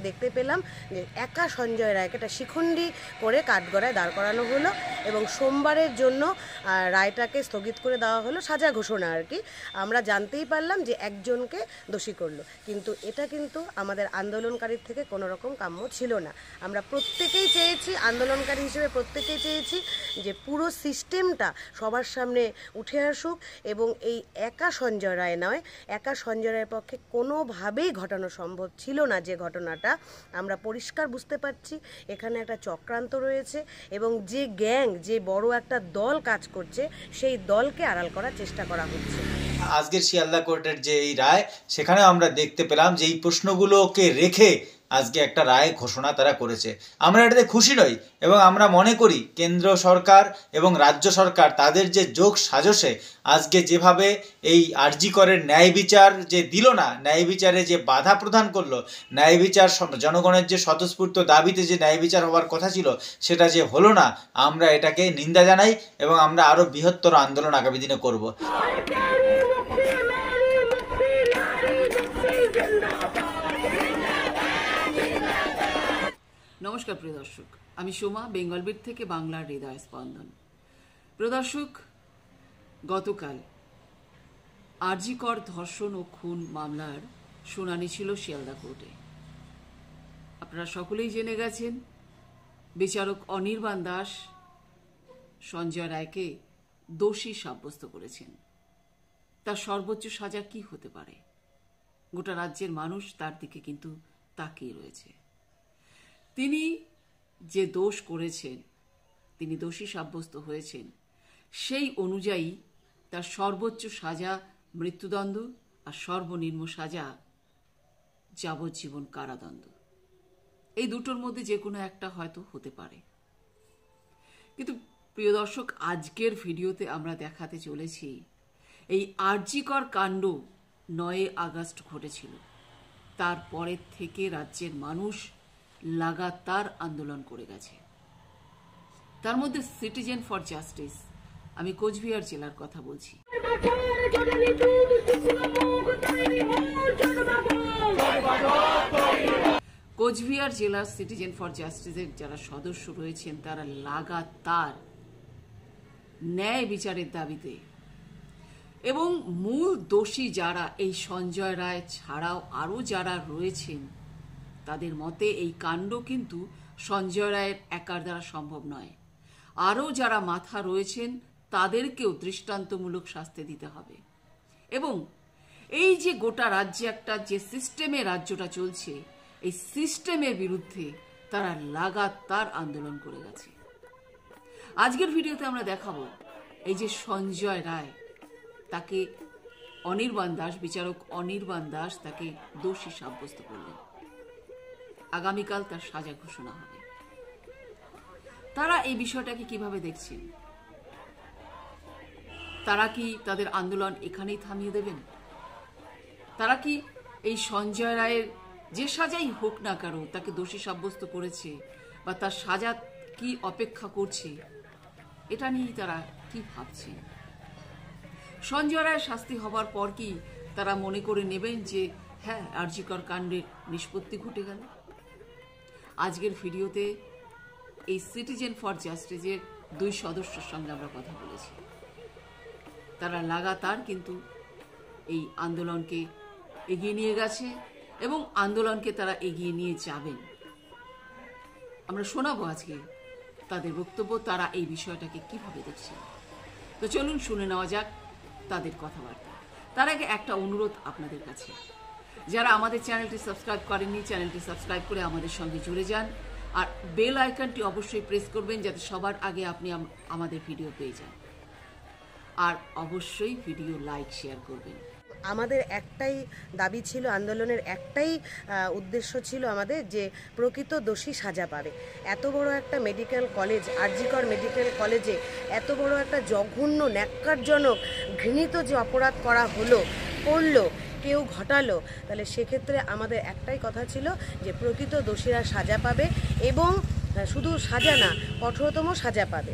দেখতে পেলাম যে একা সঞ্জয় রায়কে একটা শিখণ্ডী করে কাঠগড়ায় দাঁড় করানো হলো এবং সোমবারের জন্য রায়টাকে স্থগিত করে দেওয়া হলো, সাজা ঘোষণা আর কি। আমরা জানতেই পারলাম যে একজনকে দোষী করলো, কিন্তু এটা কিন্তু আমাদের আন্দোলনকারীর থেকে কোনো রকম কাম্য ছিল না। আমরা প্রত্যেকেই চেয়েছি, আন্দোলনকারী হিসেবে প্রত্যেকেই চেয়েছি যে পুরো সিস্টেমটা সবার সামনে উঠে আসুক এবং এই একা সঞ্জয় রায় নয়, একা সঞ্জয় রায়ের পক্ষে কোনোভাবেই ঘটানো সম্ভব ছিল না। যে ঘটনাটা আমরা পরিষ্কার বুঝতে পারছি এখানে একটা চক্রান্ত রয়েছে এবং যে গ্যাং, যে বড় একটা দল কাজ করছে, সেই দলকে আড়াল করার চেষ্টা করা হচ্ছে। আজকের শিয়ালদা কোর্টের যে এই রায়, সেখানে আমরা দেখতে পেলাম যে এই প্রশ্নগুলোকে রেখে আজকে একটা রায় ঘোষণা তারা করেছে। আমরা এটাতে খুশি নই এবং আমরা মনে করি কেন্দ্র সরকার এবং রাজ্য সরকার তাদের যে যোগ সাজসে আজকে যেভাবে এই আরজি করের ন্যায় বিচার যে দিল না, ন্যায় বিচারে যে বাধা প্রদান করলো, ন্যায় বিচার জনগণের যে স্বতঃস্ফূর্ত দাবিতে যে ন্যায় বিচার হওয়ার কথা ছিল সেটা যে হলো না, আমরা এটাকে নিন্দা জানাই এবং আমরা আরও বৃহত্তর আন্দোলন আগামী দিনে করব। নমস্কার প্রিয় দর্শক, আমি সোমা, বেঙ্গল বিট থেকে বাংলার হৃদয় স্পন্দন। প্রিয় দর্শক, গতকাল আরজি কর ধর্ষণ ও খুন মামলার শুনানি ছিল শিয়ালদা কোর্টে। আপনারা সকলেই জেনে গেছেন বিচারক অনির্বাণ দাস সঞ্জয় রায়কে দোষী সাব্যস্ত করেছেন। তার সর্বোচ্চ সাজা কি হতে পারে, গোটা রাজ্যের মানুষ তার দিকে কিন্তু তাকিয়ে রয়েছে। তিনি যে দোষ করেছেন, তিনি দোষী সাব্যস্ত হয়েছেন, সেই অনুযায়ী তার সর্বোচ্চ সাজা মৃত্যুদণ্ড আর সর্বনিম্ন সাজা যাবজ্জীবন কারাদণ্ড। এই দুটোর মধ্যে যে কোনো একটা হয়তো হতে পারে। কিন্তু প্রিয় দর্শক, আজকের ভিডিওতে আমরা দেখাতে চলেছি এই আরজি কর কাণ্ড 9 আগস্ট ঘটেছিল। তারপরের থেকে রাজ্যের মানুষ লাগাতার আন্দোলন করে গেছে। তার মধ্যে সিটিজেন ফর জাস্টিস, আমি কোচবিহার জেলার কথা বলছি, কোচবিহার জেলার সিটিজেন ফর জাস্টিসের যারা সদস্য রয়েছেন তারা লাগাতার ন্যায় বিচারের দাবিতে এবং মূল দোষী যারা এই সঞ্জয় রায় ছাড়াও আরও যারা রয়েছেন তাদের মতে এই কাণ্ড কিন্তু সঞ্জয় রায়ের একার দ্বারা সম্ভব নয়। আরও যারা মাথা রয়েছেন তাদেরকেও দৃষ্টান্তমূলক শাস্তি দিতে হবে এবং এই যে গোটা রাজ্যে একটা যে সিস্টেমে রাজ্যটা চলছে, এই সিস্টেমের বিরুদ্ধে তারা লাগাতার আন্দোলন করে গেছে। আজকের ভিডিওতে আমরা দেখাবো এই যে সঞ্জয় রায়, তাকে অনির্বাণ দাস, বিচারক অনির্বাণ দাস তাকে দোষী সাব্যস্ত করলেন। আগামীকাল তার সাজা ঘোষণা হবে। তারা এই বিষয়টাকে কিভাবে দেখছেন? তারা কি তাদের আন্দোলন এখানেই থামিয়ে দেবেন? তারা কি এই সঞ্জয় রায়ের যে সাজাই হোক না কারো, তাকে দোষী সাব্যস্ত করেছে বা তার সাজা কি অপেক্ষা করছে, এটা নিয়েই তারা কি ভাবছে? সঞ্জয় রায়ের শাস্তি হবার পর কি তারা মনে করে নেবেন যে হ্যাঁ, আরজি কর কাণ্ডের নিষ্পত্তি ঘটে গেল? আজকের ভিডিওতে এই সিটিজেন ফর জাস্টিসের 2 সদস্যের সঙ্গে আমরা কথা বলেছি। তারা লাগাতার কিন্তু এই আন্দোলনকে এগিয়ে নিয়ে গেছে এবং আন্দোলনকে তারা এগিয়ে নিয়ে যাবেন। আমরা শোনাবো আজকে তাদের বক্তব্য, তারা এই বিষয়টাকে কিভাবে দেখছে। তো চলুন শুনে নেওয়া যাক তাদের কথাবার্তা। তার আগে একটা অনুরোধ আপনাদের কাছে, যারা আমাদের চ্যানেলটি সাবস্ক্রাইব করেননি, চ্যানেলটি সাবস্ক্রাইব করে আমাদের সঙ্গে জুড়ে যান আর বেল আইকনটি অবশ্যই প্রেস করবেন যাতে সবার আগে আপনি আমাদের ভিডিও পেয়ে যান। আর অবশ্যই ভিডিও লাইক শেয়ার করবেন। আমাদের একটাই দাবি ছিল, আন্দোলনের একটাই উদ্দেশ্য ছিল আমাদের, যে প্রকৃত দোষী সাজা পাবে। এত বড় একটা মেডিকেল কলেজ, আরজি কর মেডিকেল কলেজে এত বড় একটা জঘন্য, ন্যাক্কারজনক, ঘৃণিত যে অপরাধ করা করলো কেউ ঘটালো, তাহলে সেক্ষেত্রে আমাদের একটাই কথা ছিল যে প্রকৃত দোষীরা সাজা পাবে এবং শুধু সাজা না, কঠোরতম সাজা পাবে।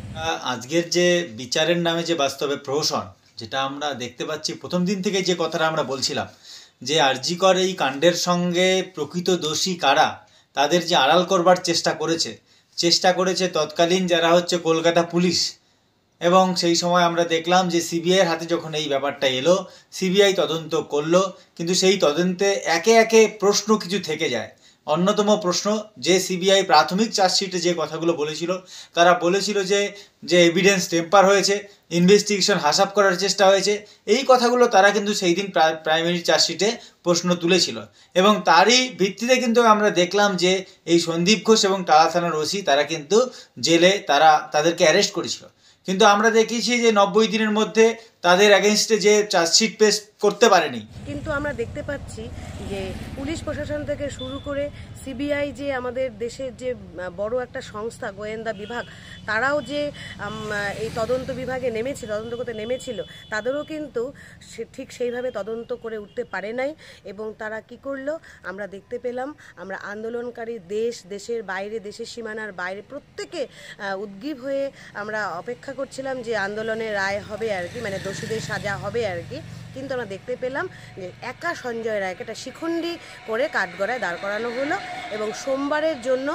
আজকের যে বিচারের নামে যে বাস্তবে প্রহসন, যেটা আমরা দেখতে পাচ্ছি প্রথম দিন থেকে, যে কথাটা আমরা বলছিলাম যে আরজি কর এই কাণ্ডের সঙ্গে প্রকৃত দোষী কারা, তাদের যে আড়াল করবার চেষ্টা করেছে তৎকালীন যারা হচ্ছে কলকাতা পুলিশ। এবং সেই সময় আমরা দেখলাম যে সিবিআইয়ের হাতে যখন এই ব্যাপারটা এলো, সিবিআই তদন্ত করলো, কিন্তু সেই তদন্তে একে একে প্রশ্ন কিছু থেকে যায়। অন্যতম প্রশ্ন, যে সিবিআই প্রাথমিক চার্জশিটে যে কথাগুলো বলেছিল, তারা বলেছিল যে এভিডেন্স টেম্পার হয়েছে, ইনভেস্টিগেশন হাসাপ করার চেষ্টা হয়েছে, এই কথাগুলো তারা কিন্তু সেই দিন প্রাইমারি চার্জশিটে প্রশ্ন তুলেছিল। এবং তারই ভিত্তিতে কিন্তু আমরা দেখলাম যে এই সন্দীপ ঘোষ এবং টালা থানার ওসি তারা কিন্তু জেলে তাদেরকে অ্যারেস্ট করেছিল। কিন্তু আমরা দেখেছি যে 90 দিনের মধ্যে তাদের অ্যাগেনস্টে যে চার্জশিট পেশ করতে পারেনি। কিন্তু আমরা দেখতে পাচ্ছি যে পুলিশ প্রশাসন থেকে শুরু করে সিবিআই, যে আমাদের দেশের যে বড় একটা সংস্থা গোয়েন্দা বিভাগ, তারাও যে এই তদন্ত বিভাগে তদন্ত করতে নেমেছিল, তাদেরও কিন্তু ঠিক সেইভাবে তদন্ত করে উঠতে পারে নাই। এবং তারা কি করলো আমরা দেখতে পেলাম। আমরা আন্দোলনকারী দেশের বাইরে, দেশের সীমানার বাইরে প্রত্যেকে উদ্গ্রীব হয়ে আমরা অপেক্ষা করছিলাম যে আন্দোলনের রায় হবে আর কি, মানে দোষীদের সাজা হবে আর কি। কিন্তু আমরা দেখতে পেলাম যে একা সঞ্জয় রায়কে একটা শিখণ্ডী করে কাঠগড়ায় দাঁড় করানো হলো এবং সোমবারের জন্য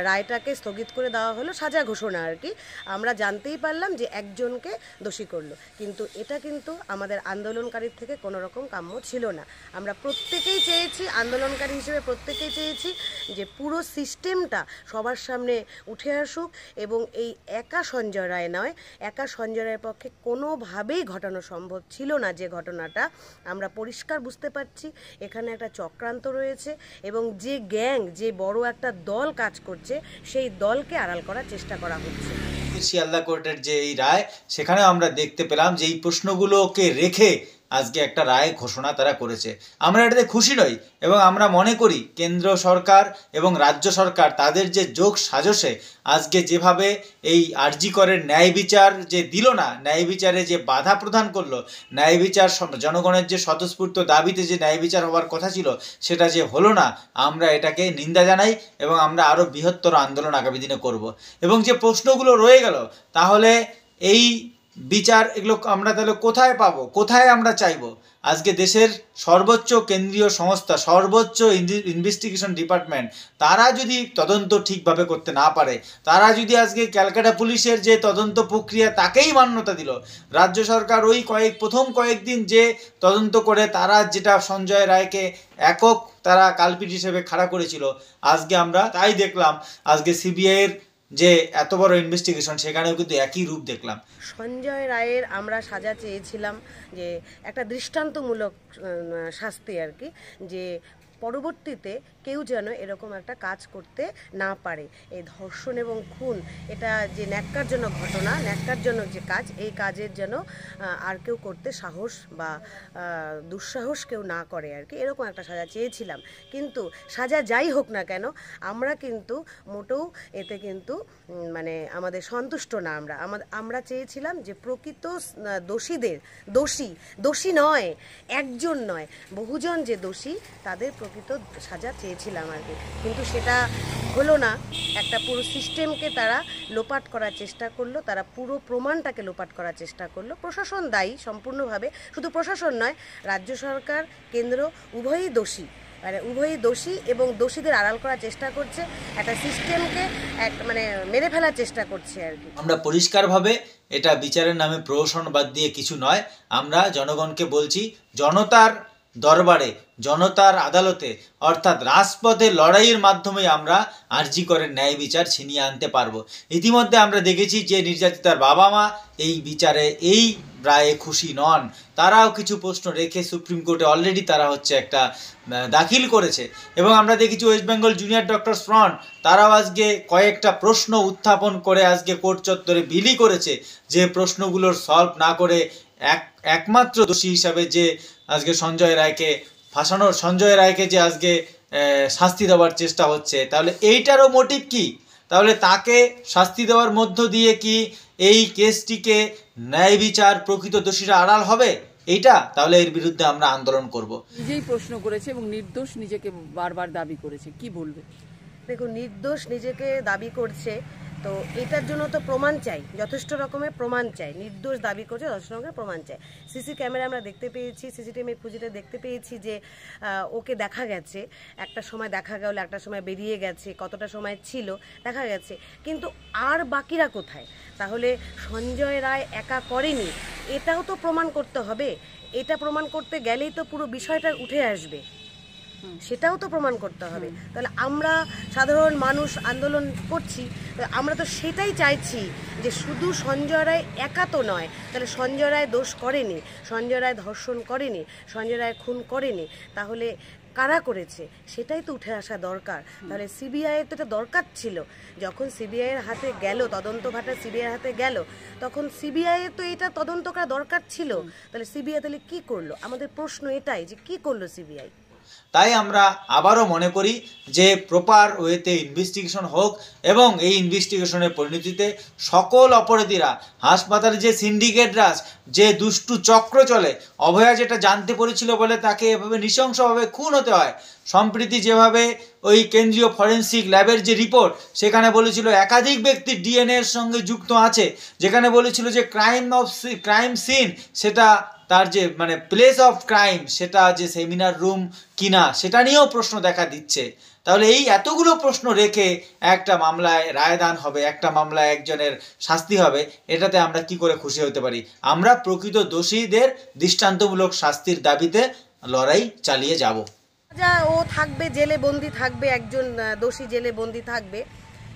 রায়টাকে স্থগিত করে দেওয়া হলো, সাজা ঘোষণা আর কি। আমরা জানতেই পারলাম যে একজনকে দোষী করলো, কিন্তু এটা কিন্তু আমাদের আন্দোলনকারীর থেকে কোনো রকম কাম্য ছিল না। আমরা প্রত্যেকেই চেয়েছি, আন্দোলনকারী হিসেবে প্রত্যেকেই চেয়েছি যে পুরো সিস্টেমটা সবার সামনে উঠে আসুক এবং এই একা সঞ্জয় রায় নয়, একা সঞ্জয় রায়ের পক্ষে কোনোভাবেই ঘটানো সম্ভব ছিল না। যে ঘটনাটা আমরা পরিষ্কার বুঝতে পারছি, এখানে একটা চক্রান্ত রয়েছে এবং যে গ্যাং, যে বড় একটা দল কাজ করছে, সেই দলকে আড়াল করার চেষ্টা করা হচ্ছে। শিয়ালদা কোর্টের যে এই রায়, সেখানেও আমরা দেখতে পেলাম যে এই প্রশ্নগুলোকে রেখে আজকে একটা রায় ঘোষণা তারা করেছে। আমরা এটাতে খুশি নই এবং আমরা মনে করি কেন্দ্র সরকার এবং রাজ্য সরকার তাদের যে যোগ সাজসে আজকে যেভাবে এই আরজি করের ন্যায় বিচার যে দিল না, ন্যায় বিচারে যে বাধা প্রদান করলো, ন্যায় বিচার জনগণের যে স্বতঃস্ফূর্ত দাবিতে যে ন্যায় বিচার হওয়ার কথা ছিল সেটা যে হলো না, আমরা এটাকে নিন্দা জানাই এবং আমরা আরও বৃহত্তর আন্দোলন আগামী দিনে করব। এবং যে প্রশ্নগুলো রয়ে গেল, তাহলে এই বিচার এগুলো আমরা তাহলে কোথায় পাবো, কোথায় আমরা চাইবো? আজকে দেশের সর্বোচ্চ কেন্দ্রীয় সংস্থা, সর্বোচ্চ ইনভেস্টিগেশন ডিপার্টমেন্ট, তারা যদি তদন্ত ঠিকভাবে করতে না পারে, তারা যদি আজকে ক্যালকাটা পুলিশের যে তদন্ত প্রক্রিয়া তাকেই মান্যতা দিল, রাজ্য সরকার ওই প্রথম কয়েকদিন যে তদন্ত করে তারা যেটা সঞ্জয় রায়কে একক তারা কালপিট হিসেবে খাড়া করেছিল, আজকে আমরা তাই দেখলাম আজকে সিবিআইয়ের যে এত বড় ইনভেস্টিগেশন, সেখানেও কিন্তু একই রূপ দেখলাম। সঞ্জয় রায়ের আমরা সাজা চেয়েছিলাম যে একটা দৃষ্টান্তমূলক শাস্তি আর কি, যে পরবর্তীতে কেউ যেন এরকম একটা কাজ করতে না পারে। এই ধর্ষণ এবং খুন, এটা যে ন্যাক্কারজনক ঘটনা, ন্যাক্কারজনক যে কাজ, এই কাজের যেন আর কেউ করতে সাহস বা দুঃসাহস কেউ না করে আর কি, এরকম একটা সাজা চেয়েছিলাম। কিন্তু সাজা যাই হোক না কেন, আমরা কিন্তু মোটেও এতে কিন্তু মানে আমাদের সন্তুষ্ট না। আমরা চেয়েছিলাম যে প্রকৃত দোষীদের, দোষী নয়, একজন নয়, বহুজন যে দোষী, তাদের প্রকৃত সাজা চেয়েছিলাম আর কি। কিন্তু সেটা হলো না। একটা পুরো সিস্টেমকে তারা লোপাট করার চেষ্টা করলো, তারা পুরো প্রমাণটাকে লোপাট করার চেষ্টা করলো। প্রশাসন দায়ী সম্পূর্ণভাবে, শুধু প্রশাসন নয়, রাজ্য সরকার, কেন্দ্র উভয়ই দোষী, উভয়ই দোষী এবং দোষীদের আড়াল করার চেষ্টা করছে, একটা সিস্টেমকে মানে মেরে ফেলার চেষ্টা করছে আর কি। আমরা পরিষ্কারভাবে এটা বিচারের নামে প্রহসন বাদ দিয়ে কিছু নয়, আমরা জনগণকে বলছি জনতার দরবারে, জনতার আদালতে, অর্থাৎ রাজপথে লড়াইয়ের মাধ্যমে আমরা আরজি করের ন্যায় বিচার ছিনিয়ে আনতে পারবো। ইতিমধ্যে আমরা দেখেছি যে নির্যাতিতার বাবা মা এই বিচারে, এই রায়ে খুশি নন। তারাও কিছু প্রশ্ন রেখে সুপ্রিম কোর্টে অলরেডি তারা একটা দাখিল করেছে। এবং আমরা দেখেছি West Bengal junior doctors front, তারাও আজকে কয়েকটা প্রশ্ন উত্থাপন করে আজকে কোর্ট চত্বরে বিলি করেছে, যে প্রশ্নগুলোর সলভ না করে একমাত্র দোষী হিসাবে যে আজকে সঞ্জয় রায়কে যে আজকে শাস্তি দেওয়ার চেষ্টা হচ্ছে, তাহলে এইটারও মোটিভ কি? তাহলে তাকে শাস্তি দেওয়ার মধ্য দিয়ে কি এই কেসটিকে ন্যায় বিচার, প্রকৃত দোষীরা আড়াল হবে? এইটা তাহলে এর বিরুদ্ধে আমরা আন্দোলন করব। নিজেই প্রশ্ন করেছে এবং নির্দোষ নিজেকে বারবার দাবি করেছে, কি বলবে? দেখুন, নির্দোষ নিজেকে দাবি করছে, তো এটার জন্য তো প্রমাণ চাই, যথেষ্ট রকমের প্রমাণ চাই। নির্দোষ দাবি করছে, যথেষ্ট রকমের প্রমাণ চাই। সিসি ক্যামেরা আমরা দেখতে পেয়েছি, সিসিটিভি ফুটেজে দেখতে পেয়েছি যে ওকে দেখা গেছে, একটা সময় দেখা গেল, একটা সময় বেরিয়ে গেছে, কতটা সময় ছিল দেখা গেছে, কিন্তু আর বাকিরা কোথায়? তাহলে সঞ্জয় রায় একা করেনি, এটাও তো প্রমাণ করতে হবে। এটা প্রমাণ করতে গেলেই তো পুরো বিষয়টা উঠে আসবে, সেটাও তো প্রমাণ করতে হবে। তাহলে আমরা সাধারণ মানুষ আন্দোলন করছি, আমরা তো সেটাই চাইছি যে শুধু সঞ্জয় রায় একা তো নয়, তাহলে সঞ্জয় রায় দোষ করেনি, সঞ্জয় রায় ধর্ষণ করেনি, সঞ্জয় রায় খুন করেনি, তাহলে কারা করেছে সেটাই তো উঠে আসা দরকার। তাহলে সিবিআইয়ের তো এটা দরকার ছিল, যখন সিবিআইয়ের হাতে গেল, তদন্ত ভাটা সিবিআইয়ের হাতে গেল, তখন সিবিআইয়ের তো এটা তদন্ত করা দরকার ছিল। তাহলে সিবিআই তাহলে কি করলো? আমাদের প্রশ্ন এটাই যে কি করলো সিবিআই। তাই আমরা আবারও মনে করি যে প্রপার ওয়েতে ইনভেস্টিগেশন হোক এবং এই ইনভেস্টিগেশনের পরিণতিতে সকল অপরাধীরা, হাসপাতালে যে সিন্ডিকেট রাজ, যে দুষ্টু চক্র চলে, অভয়া যেটা জানতে পেরেছিল বলে তাকে এভাবে নৃশংসভাবে খুন হতে হয়। সম্প্রতি যেভাবে ওই কেন্দ্রীয় ফরেন্সিক ল্যাবের যে রিপোর্ট, সেখানে বলেছিল একাধিক ব্যক্তির ডিএনএ এর সঙ্গে যুক্ত আছে, যেখানে বলেছিল যে ক্রাইম সিন, সেটা তার যে মানে প্লেস অফ ক্রাইম, সেটা যে সেমিনার রুম কিনা, সেটা নিয়েও প্রশ্ন দেখা দিচ্ছে। তাহলে এই এতগুলো প্রশ্ন রেখে একটা মামলায় রায়দান হবে, একটা মামলায় একজনের শাস্তি হবে, এটাতে আমরা কি করে খুশি হতে পারি? আমরা প্রকৃত দোষীদের দৃষ্টান্তমূলক শাস্তির দাবিতে লড়াই চালিয়ে যাব। যা ও থাকবে, জেলে বন্দি থাকবে, একজন দোষী জেলে বন্দি থাকবে,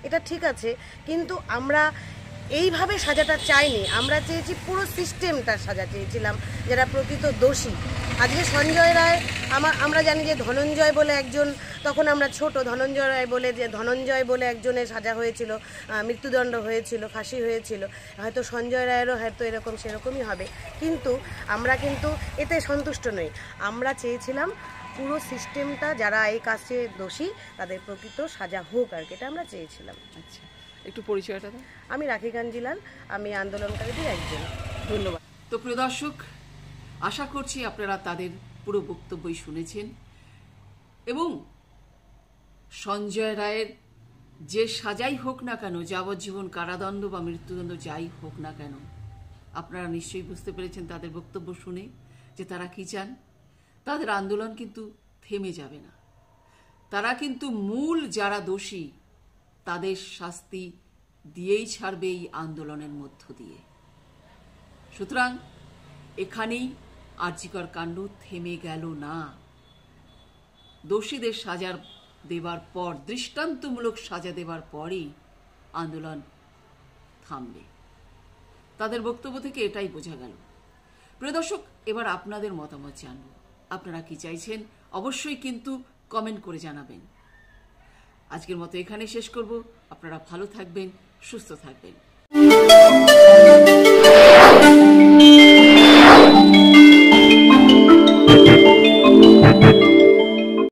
এটা ঠিক আছে, কিন্তু আমরা এইভাবে সাজাটা চাইনি। আমরা চেয়েছি পুরো সিস্টেমটার সাজা চেয়েছিলাম, যারা প্রকৃত দোষী। আজকে সঞ্জয় রায়, আমরা জানি যে ধনঞ্জয় বলে একজন, তখন আমরা ছোট, ধনঞ্জয় বলে একজনের সাজা হয়েছিল, মৃত্যুদণ্ড হয়েছিল, ফাঁসি হয়েছিল। হয়তো সঞ্জয় রায়েরও হয়তো এরকম সেরকমই হবে, কিন্তু আমরা কিন্তু এতে সন্তুষ্ট নই। আমরা চেয়েছিলাম পুরো সিস্টেমটা, যারা এই কাজে দোষী তাদের প্রকৃত সাজা হোক আর কি, এটা আমরা চেয়েছিলাম। আচ্ছা, একটু পরিচয়টা দাও। আমি রাখি কাঞ্জিলাল, আমি আন্দোলনকারীদের একজন। ধন্যবাদ। তো প্রিয় দর্শক, আশা করছি আপনারা তাদের পুরো বক্তব্যই শুনেছেন এবং সঞ্জয় রায়ের যে সাজাই হোক না কেন, যাবজ্জীবন কারাদণ্ড বা মৃত্যুদণ্ড যাই হোক না কেন, আপনারা নিশ্চয়ই বুঝতে পেরেছেন তাদের বক্তব্য শুনে যে তারা কি চান। তাদের আন্দোলন কিন্তু থেমে যাবে না, তারা কিন্তু মূল যারা দোষী তাদের শাস্তি দিয়েই ছাড়বে এই আন্দোলনের মধ্য দিয়ে। সুতরাং এখানেই আরজিকর কাণ্ড থেমে গেল না। দোষীদের সাজা দেবার পর, দৃষ্টান্তমূলক সাজা দেবার পরই আন্দোলন থামবে। তাদের বক্তব্য থেকে এটাই বোঝা গেল। প্রিয় দর্শক, এবার আপনাদের মতামত জানব। আপনারা কি চাইছেন অবশ্যই কিন্তু কমেন্ট করে জানাবেন। আজকের মতো এখানে শেষ করব। আপনারা ভালো থাকবেন, সুস্থ থাকবেন।